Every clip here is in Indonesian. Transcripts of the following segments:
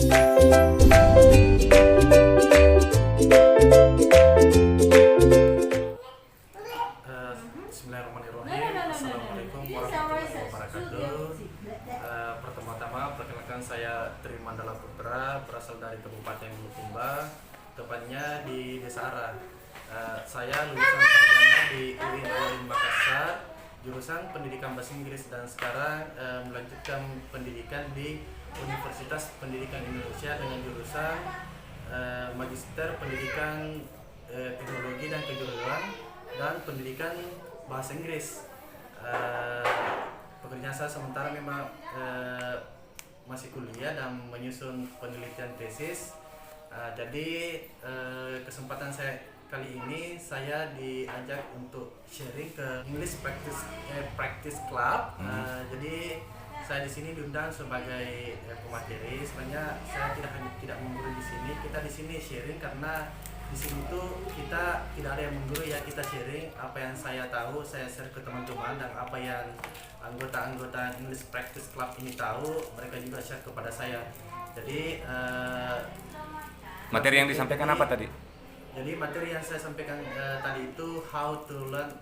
Bismillahirrahmanirrahim. Assalamualaikum warahmatullahi wabarakatuh. Pertama-tama perkenalkan, saya Tri Mandala Putra, berasal dari Kabupaten Bulukumba, tepatnya di Desa Ara. Saya lulusan sarjana di UIN Makassar, jurusan Pendidikan Bahasa Inggris, dan sekarang melanjutkan pendidikan di Universitas Pendidikan Indonesia dengan jurusan Magister Pendidikan Teknologi dan Kejuruan dan Pendidikan Bahasa Inggris. Pekerjaan saya sementara memang masih kuliah dan menyusun penelitian tesis. Jadi kesempatan saya kali ini saya diajak untuk sharing ke English Practice Club. Jadi saya di sini diundang sebagai pemateri. Sebenarnya saya tidak mengguru di sini. Kita di sini sharing karena di sini tuh kita tidak ada yang mengguru ya, kita sharing apa yang saya tahu, saya share ke teman-teman, dan apa yang anggota-anggota English Practice Club ini tahu, mereka juga share kepada saya. Jadi materi yang disampaikan apa tadi? Jadi materi yang saya sampaikan tadi itu how to learn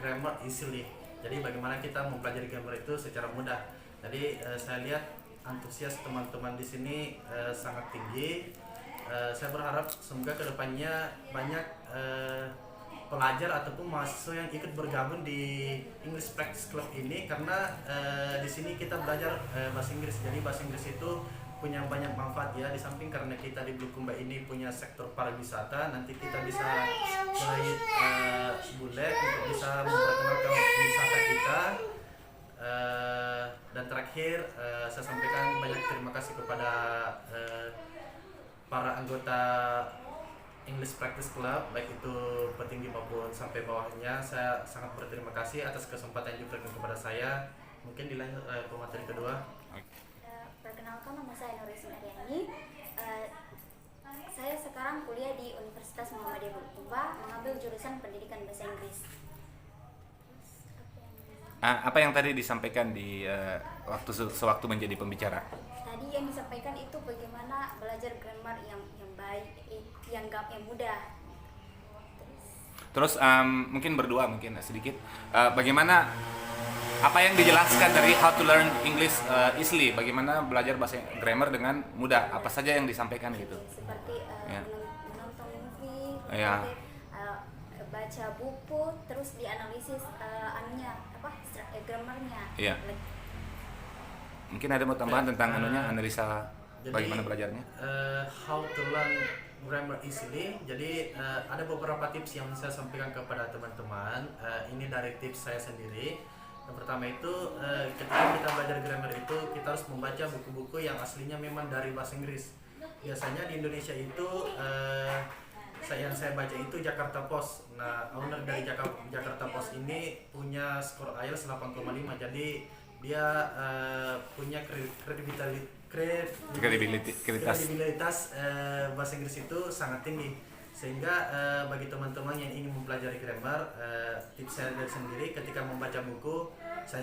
grammar easily. Jadi bagaimana kita mempelajari grammar itu secara mudah. Jadi saya lihat antusias teman-teman di sini sangat tinggi. Saya berharap semoga kedepannya banyak pelajar ataupun mahasiswa yang ikut bergabung di English Practice Club ini, karena di sini kita belajar bahasa Inggris. Jadi bahasa Inggris itu punya banyak manfaat ya, di samping karena kita di Bulukumba ini punya sektor pariwisata, nanti kita bisa meraih bulet untuk bisa memperkenalkan wisata kita. Dan terakhir saya sampaikan banyak terima kasih kepada para anggota English Practice Club, baik itu petinggi maupun sampai bawahnya. Saya sangat berterima kasih atas kesempatan yang diberikan kepada saya. Mungkin dilanjut pemateri kedua. Perkenalkan, nama saya Nurisma Aryani. Saya sekarang kuliah di Universitas Muhammadiyah Bulukumba, mengambil jurusan Pendidikan Bahasa Inggris. Apa yang tadi disampaikan di sewaktu menjadi pembicara? Tadi yang disampaikan itu bagaimana belajar grammar yang baik, yang mudah. Terus mungkin berdua sedikit bagaimana apa yang dijelaskan dari how to learn English easily, bagaimana belajar bahasa grammar dengan mudah, apa saja yang disampaikan gitu? Seperti menonton movie, ya. Baca buku, terus dianalisis grammarnya. Iya. Mungkin ada mau tambahan tentang analisa jadi, bagaimana belajarnya? How to learn grammar easily. Jadi ada beberapa tips yang saya sampaikan kepada teman-teman. Ini dari tips saya sendiri. Yang pertama itu ketika kita belajar grammar itu kita harus membaca buku-buku yang aslinya memang dari bahasa Inggris. Biasanya di Indonesia itu yang saya baca itu Jakarta Post. Nah, owner dari Jakarta Post ini punya skor IELTS 8,5. Jadi dia punya kredibilitas bahasa Inggris itu sangat tinggi. Sehingga bagi teman-teman yang ingin mempelajari grammar, tips saya dari sendiri ketika membaca buku, saya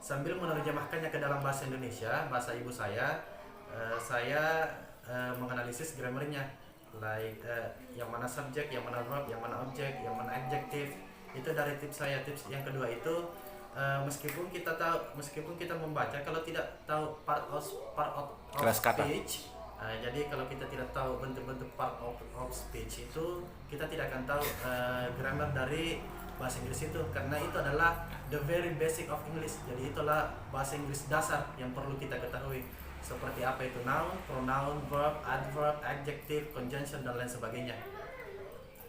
sambil menerjemahkannya ke dalam bahasa Indonesia, bahasa ibu saya menganalisis grammarnya, like yang mana subjek, yang mana verb, yang mana objek, yang mana adjective. Itu dari tips saya. Tips yang kedua itu meskipun kita membaca, kalau tidak tahu part of speech, jadi kalau kita tidak tahu bentuk-bentuk part of speech itu, kita tidak akan tahu grammar dari bahasa Inggris itu, karena itu adalah the very basic of English. Jadi itulah bahasa Inggris dasar yang perlu kita ketahui, seperti apa itu noun, pronoun, verb, adverb, adjective, conjunction, dan lain sebagainya.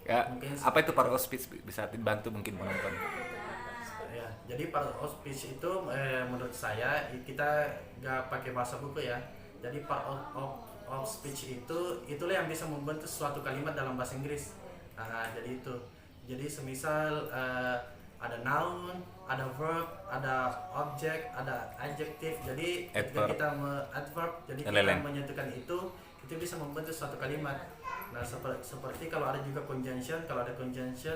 Ya, apa itu part of speech, bisa dibantu mungkin penonton? Ya, jadi part of speech itu menurut saya kita nggak pakai bahasa buku ya. Jadi part of speech itulah yang bisa membentuk suatu kalimat dalam bahasa Inggris. Jadi itu. Jadi semisal ada noun, ada verb, ada object, ada adjective. Jadi ketika kita adverb, jadi kita menyatukan itu bisa membentuk suatu kalimat. Nah, seperti kalau ada juga conjunction,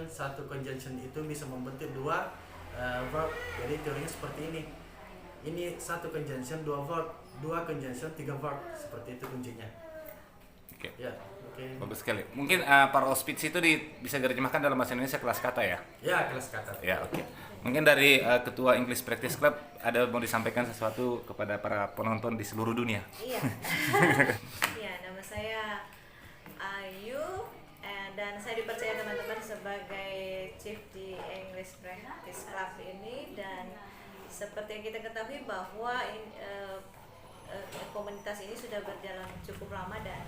satu conjunction itu bisa membentuk dua verb. Jadi teorinya seperti ini. ini satu conjunction, dua verb, dua conjunction, tiga verb, seperti itu kuncinya. Oke. Ya, oke. Bagus sekali. Mungkin parallel speech itu bisa diterjemahkan dalam bahasa Indonesia kelas kata ya? Ya, kelas kata. Ya, oke. Mungkin dari Ketua English Practice Club ada mau disampaikan sesuatu kepada para penonton di seluruh dunia? Iya. Iya, nama saya Ayu dan saya dipercaya teman-teman sebagai chief di English Practice Club ini, dan seperti yang kita ketahui bahwa komunitas ini sudah berjalan cukup lama, dan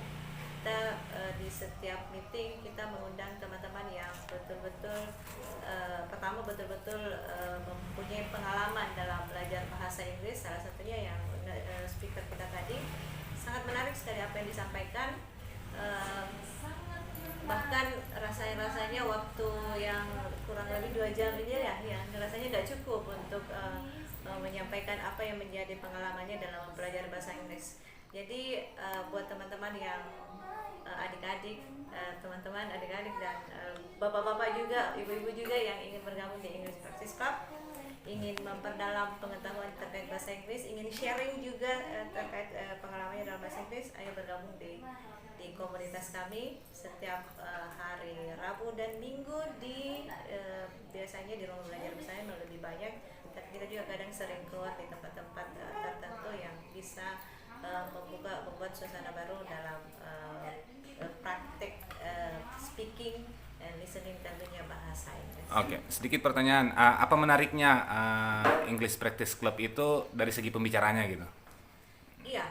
kita di setiap meeting kita mengundang teman-teman yang betul-betul pertama betul-betul mempunyai pengalaman dalam belajar bahasa Inggris. Salah satunya yang speaker kita tadi, sangat menarik sekali apa yang disampaikan. Bahkan rasanya waktu yang kurang lebih 2 jam ini ya rasanya nggak cukup untuk menyampaikan apa yang menjadi pengalamannya dalam belajar bahasa Inggris. Jadi buat teman-teman yang adik-adik, teman-teman adik-adik dan bapak-bapak juga, ibu-ibu juga yang ingin bergabung di English Practice Club, ingin memperdalam pengetahuan terkait bahasa Inggris, ingin sharing juga terkait pengalamannya dalam bahasa Inggris, ayo bergabung di komunitas kami setiap hari Rabu dan Minggu biasanya di rumah belajar bersama lebih banyak, tapi kita juga kadang sering keluar di tempat-tempat tertentu yang bisa membuat suasana baru dalam praktek speaking and listening tentunya bahasa Inggris. Oke, sedikit pertanyaan, apa menariknya English Practice Club itu dari segi pembicaranya gitu? Iya,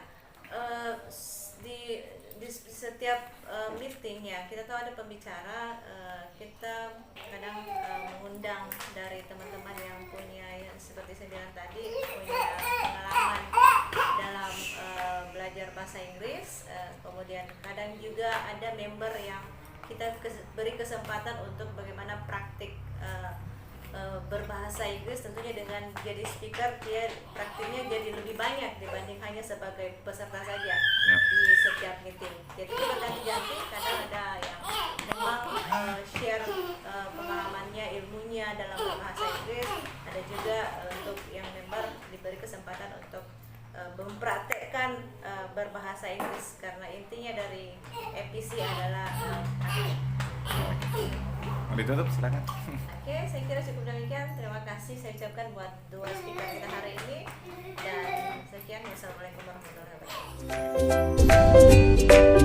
di setiap meeting ya kita tahu ada pembicara, kita kadang mengundang dari teman-teman yang punya seperti saya bilang tadi, punya pengalaman dalam belajar bahasa Inggris, kemudian kadang juga ada member yang kita beri kesempatan untuk bagaimana praktik berbahasa Inggris, tentunya dengan jadi speaker dia praktiknya jadi lebih banyak dibanding hanya sebagai peserta saja di setiap meeting. Jadi kita ganti-ganti, kadang ada yang memang share pengalamannya, ilmunya dalam berbahasa Inggris, ada juga untuk yang member diberi kesempatan untuk mempraktekkan berbahasa Inggris, karena intinya dari EPC adalah Mau ditutup silakan. Oke, saya kira cukup demikian. Terima kasih saya ucapkan buat 2 speaker kita hari ini, dan sekian. Wassalamualaikum warahmatullahi wabarakatuh.